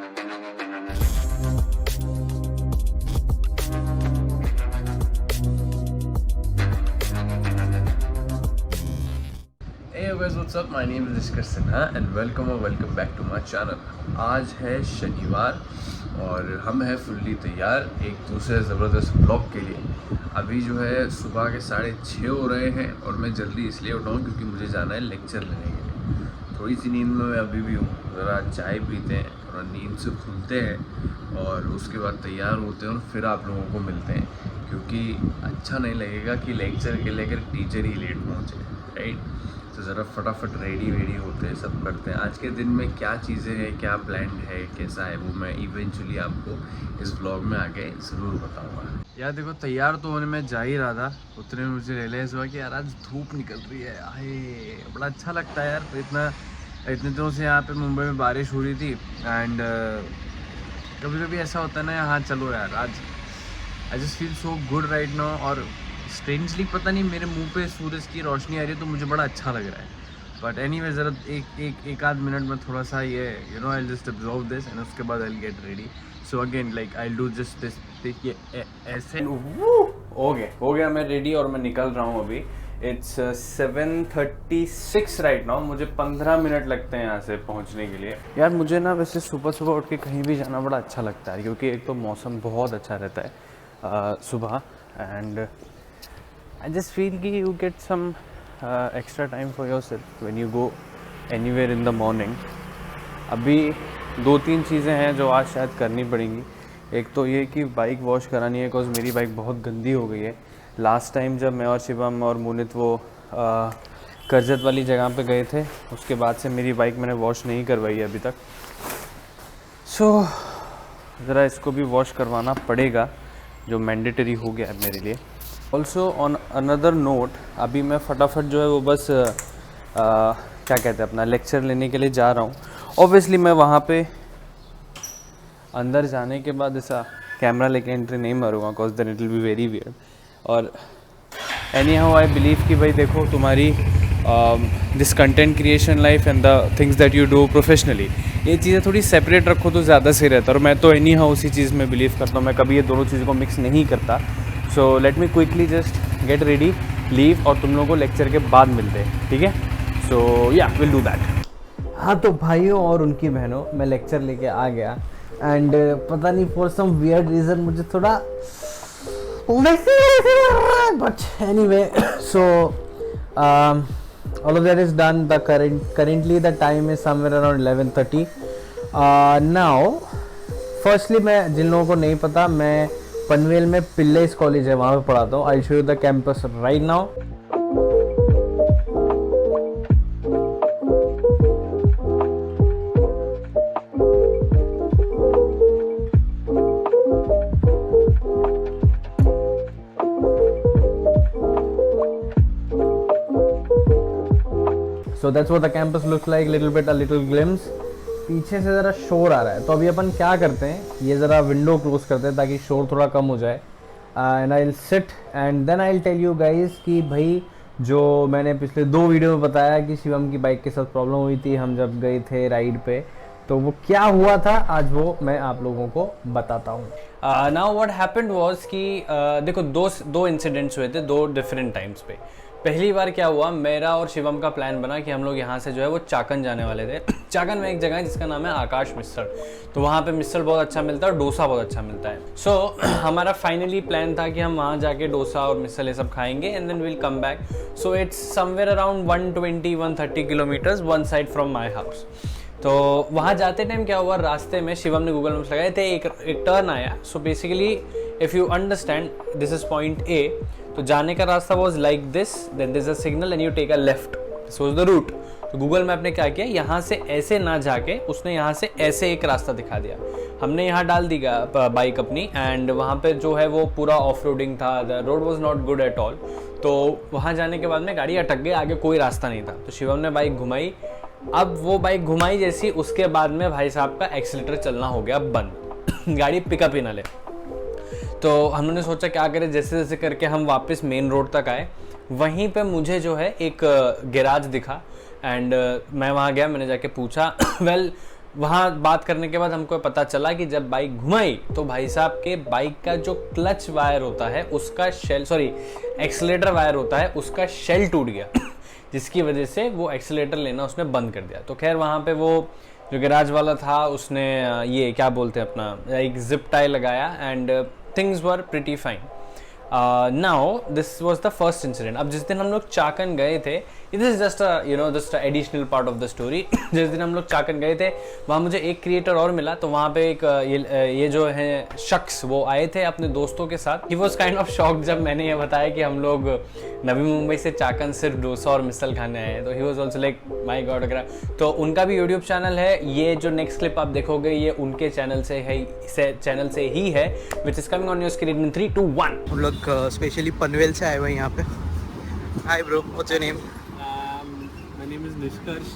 Hey guys, what's up? My name is Ishkar Sinha and welcome back to my channel. आज है शनिवार और हम हैं फुल्ली तैयार एक दूसरे ज़बरदस्त ब्लॉग के लिए। अभी जो है सुबह के 6:30 हो रहे हैं और मैं जल्दी इसलिए उठा हूँ क्योंकि मुझे जाना है लेक्चर लेने के लिए। थोड़ी सी नींद में मैं अभी भी हूँ, ज़रा चाय पीते हैं और नींद से खुलते हैं और उसके बाद तैयार होते हैं और फिर आप लोगों को मिलते हैं, क्योंकि अच्छा नहीं लगेगा कि लेक्चर के लेकर टीचर ही लेट पहुँचे, राइट। तो ज़रा फटाफट रेडी होते हैं, सब करते हैं। आज के दिन में क्या चीज़ें हैं, क्या प्लान है, कैसा है, वो मैं इवेंचुअली आपको इस व्लॉग में आगे ज़रूर बताऊंगा। यार देखो, तैयार तो होने में जा ही रहा था, उतने में मुझे रियलाइज़ हुआ कि यार आज धूप निकल रही है। आए बड़ा अच्छा लगता है यार, इतने दिनों से यहाँ पे मुंबई में बारिश हो रही थी एंड कभी कभी ऐसा होता है ना, यहाँ चलो यार आज I just feel so good right now. और स्ट्रेंजली पता नहीं मेरे मुंह पे सूरज की रोशनी आ रही है तो मुझे बड़ा अच्छा लग रहा है। बट एनीवे ज़रा एक आध मिनट में थोड़ा सा ये I just absorb this and उसके बाद I get ready. So again like I do just this ये ऐसे हो गया मैं रेडी और मैं निकल रहा हूँ अभी। It's 7:36 right now. मुझे 15 मिनट लगते हैं यहाँ से पहुँचने के लिए। यार मुझे ना वैसे सुबह उठ के कहीं भी जाना बड़ा अच्छा लगता है, क्योंकि एक तो मौसम बहुत अच्छा रहता है सुबह एंड I just feel कि you get some extra time for yourself when you go anywhere in the morning. अभी 2-3 चीज़ें हैं जो आज शायद करनी पड़ेंगी। एक तो ये कि बाइक वॉश करानी है, बिकॉज मेरी बाइक बहुत गंदी हो गई है। लास्ट टाइम जब मैं और शिवम और मुनित वो करजत वाली जगह पे गए थे, उसके बाद से मेरी बाइक मैंने वॉश नहीं करवाई है अभी तक। सो ज़रा इसको भी वॉश करवाना पड़ेगा, जो मैंडेटरी हो गया है मेरे लिए। ऑल्सो ऑन अनदर नोट, अभी मैं फटाफट जो है वो बस क्या कहते हैं अपना लेक्चर लेने के लिए जा रहा हूँ। ऑब्वियसली मैं वहाँ पे अंदर जाने के बाद ऐसा कैमरा लेके एंट्री नहीं मारूँगा, because then it will be very weird. और एनी हाउ आई बिलीव कि भाई देखो, तुम्हारी this content creation life and the things that you do professionally, ये चीज़ें थोड़ी सेपरेट रखो तो ज़्यादा सही रहता है। और मैं तो एनी हाउ उसी चीज़ में बिलीव करता हूँ, मैं कभी ये दोनों चीज़ों को मिक्स नहीं करता। So let me quickly just get ready, leave, और तुम लोगों को लेक्चर के बाद मिलते हैं, ठीक है। सो या विल डू दैट। हाँ तो भाइयों और उनकी बहनों, मैं लेक्चर लेके आ गया एंड पता नहीं फॉर सम वियर्ड रीज़न मुझे थोड़ा but anyway, so all of that is done. Currently the time is somewhere around 11:30. Now firstly, मैं जिन लोगों को नहीं पता, मैं पनवेल में पिल्लेस कॉलेज है वहाँ पे पढ़ाता हूँ। I show you the campus right now. So that's what the campus looks like, a little glimpse. पीछे से ज़रा शोर आ रहा है, तो अभी अपन क्या करते हैं, ये ज़रा विंडो क्लोज करते हैं ताकि शोर थोड़ा कम हो जाए। And I will sit and then I will tell you guys कि भाई जो मैंने पिछले 2 वीडियो में बताया कि शिवम की बाइक के साथ प्रॉब्लम हुई थी हम जब गए थे राइड पे, तो वो क्या हुआ था आज वो मैं आप लोगों को बताता हूँ। नाउ व्हाट हैपेंड वाज कि देखो दो इंसिडेंट्स हुए थे 2 डिफरेंट टाइम्स पे। पहली बार क्या हुआ, मेरा और शिवम का प्लान बना कि हम लोग यहाँ से जो है वो चाकन जाने वाले थे। चाकन में एक जगह है जिसका नाम है आकाश मिसल, तो वहाँ पे मिसल बहुत अच्छा मिलता है और डोसा बहुत अच्छा मिलता है। सो हमारा फाइनली प्लान था कि हम वहाँ जाके डोसा और मिसल ये सब खाएंगे and then will come back. So it's somewhere around 120-130 kilometres one side from my house. तो वहाँ जाते टाइम क्या हुआ, रास्ते में शिवम ने गूगल मैप्स लगाए थे, एक टर्न आया। So basically if you understand, this is point A, तो जाने का रास्ता was like this, then this a signal and you take a left, this was the route. तो गूगल मैप ने क्या किया, यहाँ से ऐसे ना जाके उसने यहाँ से ऐसे एक रास्ता दिखा दिया। हमने यहाँ डाल दी बाइक अपनी एंड वहाँ पे जो है वो पूरा ऑफ रोडिंग था, the road was not good at all. तो वहाँ जाने के बाद में गाड़ी अटक गई, आगे कोई रास्ता नहीं था। तो शिवम ने बाइक घुमाई, अब वो बाइक घुमाई जैसी, उसके बाद में भाई साहब का एक्सीलेटर चलना हो गया बंद गाड़ी पिकअप ही ना ले। तो हमने सोचा क्या करें, जैसे जैसे करके हम वापस मेन रोड तक आए। वहीं पे मुझे जो है एक गैराज दिखा एंड मैं वहाँ गया, मैंने जाके पूछा वेल वहाँ बात करने के बाद हमको पता चला कि जब बाइक घुमाई तो भाई साहब के बाइक का जो क्लच वायर होता है उसका शेल, सॉरी एक्सीलरेटर वायर होता है उसका शेल टूट गया जिसकी वजह से वो एक्सीलरेटर लेना उसने बंद कर दिया। तो खैर वहाँ पे वो जो गैराज वाला था उसने ये क्या बोलते हैं अपना एक जिप टाई लगाया and things were pretty fine. Now this was the first incident. अब जिस दिन हम लोग चाकन गए थे, this is just just additional part of the story. जिस दिन हम लोग चाकन गए थे वहाँ मुझे एक क्रिएटर और मिला, तो वहाँ पे एक ये जो है शख्स वो आए थे अपने दोस्तों के साथ। He was kind of shock जब मैंने ये बताया कि हम लोग नवी मुंबई से चाकन सिर्फ डोसा और मिसल खाने आए हैं। तो he was also like my God वगैरह। तो उनका भी यूट्यूब चैनल है, ये जो नेक्स्ट क्लिप आप देखोगे ये उनके चैनल से ही है, which is coming on your screen इन 3, 2, 1। हम लोग स्पेशली पनवेल से आए हुए हैं यहाँ पे। Hi bro, what's your name? My name is Nishkarsh.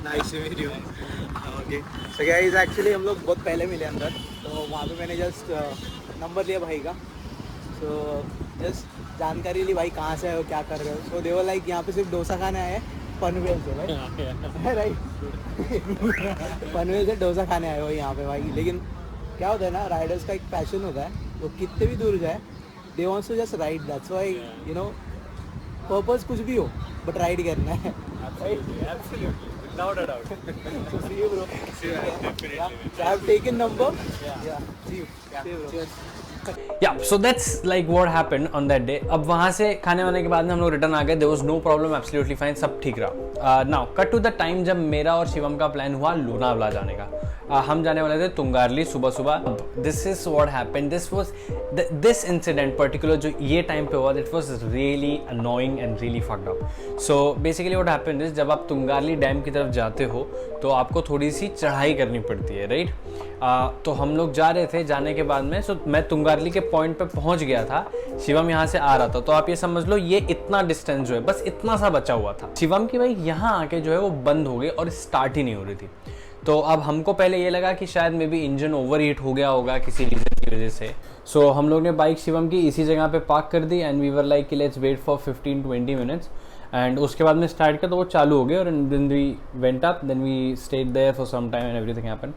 Nice to meet you. Okay so guys, actually हम लोग बहुत पहले मिले अंदर, तो वहाँ पे मैंने जस्ट नंबर लिया भाई का। सो जस्ट जानकारी ली भाई कहाँ से आए हो, क्या कर रहे हो। सो दे वर लाइक यहाँ पे सिर्फ डोसा खाने आए हैं पनवेल से भाई। राइट पनवेल से डोसा खाने आए हो यहाँ पे भाई। लेकिन क्या होता है ना, राइडर्स का एक पैशन होता है, वो कितने भी दूर जाए they wants to just ride. That's why you know purpose कुछ भी हो बट राइड करना है। Absolutely. Without a doubt. So see you bro. See you, definitely. Yeah. So I have taken number. Yeah. See you. See you bro. Cheers. Yeah, so that's like what happened on that day. अब वहाँ से खाने वाने के बाद में हम लोग रिटर्न आ गए। There was no problem, absolutely fine, सब ठीक रहा। Now cut to the time जब मेरा और शिवम का प्लान हुआ लोनावला जाने का। हम जाने वाले थे तुंगारली सुबह सुबह। This is what happened, this incident particular जो ये टाइम पे हुआ, it was really annoying and really fucked up. So basically what happened is जब आप तुंगारली डैम की तरफ जाते हो तो आपको थोड़ी सी चढ़ाई करनी पड़ती है, राइट। तो हम लोग जा रहे थे, जाने के बाद में मैं तुंगारली के पॉइंट पे पहुंच गया था, शिवम यहाँ से आ रहा था। तो आप ये समझ लो ये इतना डिस्टेंस जो है बस इतना सा बचा हुआ था। शिवम की बाइक यहाँ आके जो है वो बंद हो गई और स्टार्ट ही नहीं हो रही थी। तो अब हमको पहले ये लगा कि शायद may be engine over heat हो गया होगा किसी रीज़न की वजह से। सो हम लोग ने बाइक शिवम की इसी जगह पे पार्क कर दी and we were like let's wait for 15-20 minutes. And उसके बाद में स्टार्ट किया तो वो चालू हो गया और then we went up, then we stayed there for some time and everything happened.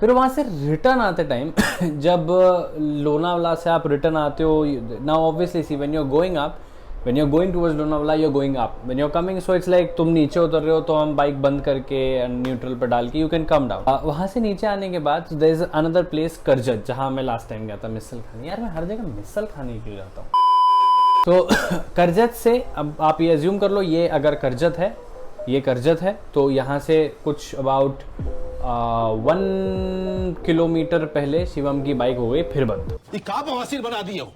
फिर वहाँ से रिटर्न आते टाइम जब लोनावला से आप रिटर्न आते हो, now obviously see when you are going up, when you're going towards Lonavala you're going up, when you're coming so it's like तुम नीचे उतर रहे हो तो हम बाइक बंद करके न्यूट्रल पर डाल के you can come down। वहाँ से नीचे आने के बाद there is another place Karjat, जहाँ मैं लास्ट टाइम गया था मिसल खाने। यार मैं हर जगह मिसल खाने क्यों जाता हूँ। तो करजत से अब आप ये अज्यूम कर लो, ये अगर करजत है, ये करजत है, तो यहाँ से कुछ अबाउट 1 किलोमीटर पहले शिवम की बाइक हो गई फिर बंद। बना दिए हो।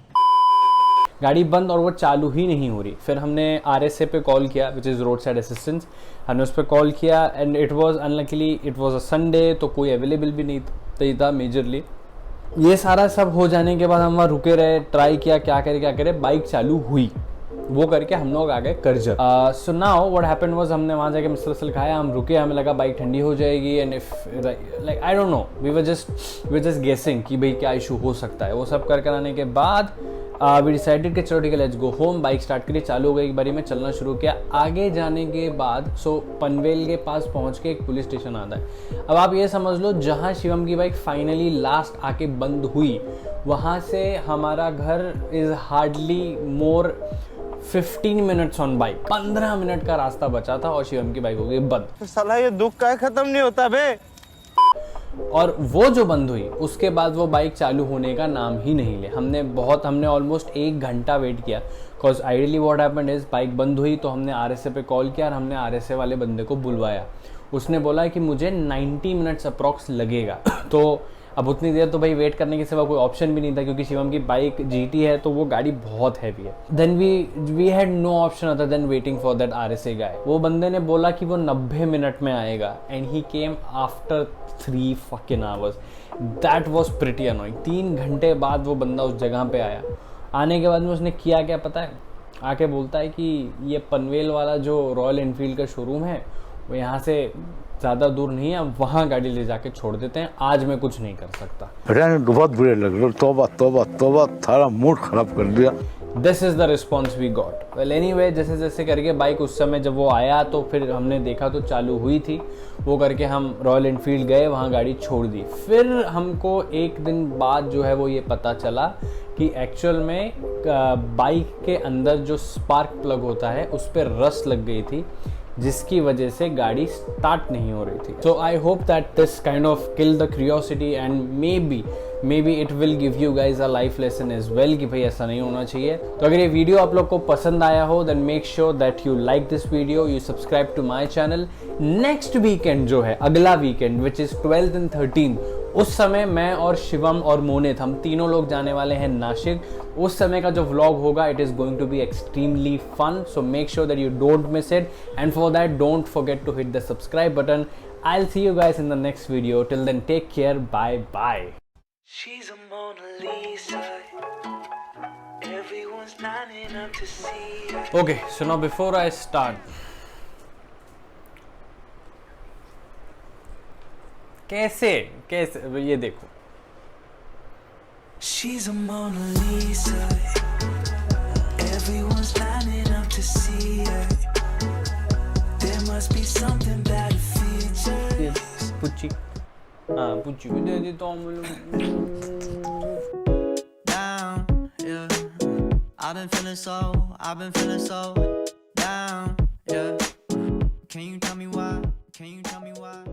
गाड़ी बंद और वो चालू ही नहीं हो रही। फिर हमने RSA पे कॉल किया, which is road side assistance. हमने उस पर कॉल किया and it was unluckily it was a Sunday, तो कोई अवेलेबल भी नहीं था मेजरली। ये सारा सब हो जाने के बाद हम वहाँ रुके रहे, ट्राई किया क्या करे, बाइक चालू हुई, वो करके हम लोग आ गए Karjat. So now what happened was हमने वहाँ जाके मिसल खाया, हम रुके, हमें लगा बाइक ठंडी हो जाएगी and if like I don't know, we were just guessing कि भाई क्या इशू हो सकता है। वो सब कर आने के बाद वी डिसाइडेड कि चलो ठीक है let's go home. Bike start करी, चालू हो गई, एक बारी में चलना शुरू किया। आगे जाने के बाद पनवेल के पास पहुंच के एक पुलिस स्टेशन आता है। अब आप ये समझ लो जहां शिवम की बाइक फाइनली लास्ट आके बंद हुई, वहां से हमारा घर is hardly more 15 minutes on bike. 15 minute का रास्ता बचा था और शिवम की बाइक हो गई बंद। साला ये दुख का खत्म नहीं होता बे। और वो जो बंद हुई उसके बाद वो बाइक चालू होने का नाम ही नहीं ले। हमने ऑलमोस्ट 1 घंटा वेट किया, because ideally what happened is bike बंद हुई तो हमने RSA पे कॉल किया और हमने RSA वाले बंदे को बुलवाया। उसने बोला कि मुझे 90 मिनट्स अप्रॉक्स लगेगा। तो अब उतनी देर तो भाई वेट करने के सिवा कोई ऑप्शन भी नहीं था, क्योंकि शिवम की बाइक GT है तो वो गाड़ी बहुत हैवी है। Then we had no option other than waiting for that RSA guy. वो बंदे ने बोला कि वो 90 मिनट में आएगा and he came after 3 fucking hours। That was pretty annoying. 3 घंटे बाद वो बंदा उस जगह पे आया। आने के बाद में उसने किया क्या पता है, आके बोलता है कि ये पनवेल वाला जो रॉयल एनफील्ड का शोरूम है वो यहाँ से ज़्यादा दूर नहीं है, अब वहाँ गाड़ी ले जाके छोड़ देते हैं, आज मैं कुछ नहीं कर सकता। बहुत बुरे लग रहे, तौबा तौबा तौबा, थारा मूड खराब कर दिया। This is the response we got. Well anyway, जैसे जैसे करके बाइक उस समय जब वो आया तो फिर हमने देखा तो चालू हुई थी, वो करके हम रॉयल एनफील्ड गए, वहाँ गाड़ी छोड़ दी। फिर हमको एक दिन बाद जो है वो ये पता चला कि एक्चुअल में बाइक के अंदर जो स्पार्क प्लग होता है उस पर रस्ट लग गई थी, जिसकी वजह से गाड़ी स्टार्ट नहीं हो रही थी। So I hope that this kind of kill the curiosity and maybe it will give you guys a life lesson as well कि भाई ऐसा नहीं होना चाहिए। तो अगर ये वीडियो आप लोग को पसंद आया हो then make sure that you like this video, you subscribe to my channel. Next weekend जो है, अगला weekend which is 12th and 13th, उस समय मैं और शिवम और मोनित हम तीनों लोग जाने वाले हैं नासिक। उस समय का जो व्लॉग होगा it is going to be extremely fun, so make sure that you don't miss it and for that don't forget to hit the subscribe button. I'll see you guys in the next video. Till then, take care. Bye bye. She's a Mona Lisa. Everyone's lining up to see her. Okay, so now before I start, कैसे ये देखो, She's a Mona Lisa. Everyone's lining up to see her. There must be something about her features. पुच्ची, हाँ पुच्ची भी दे दी तो हम Down, yeah. I've been feeling so down, yeah.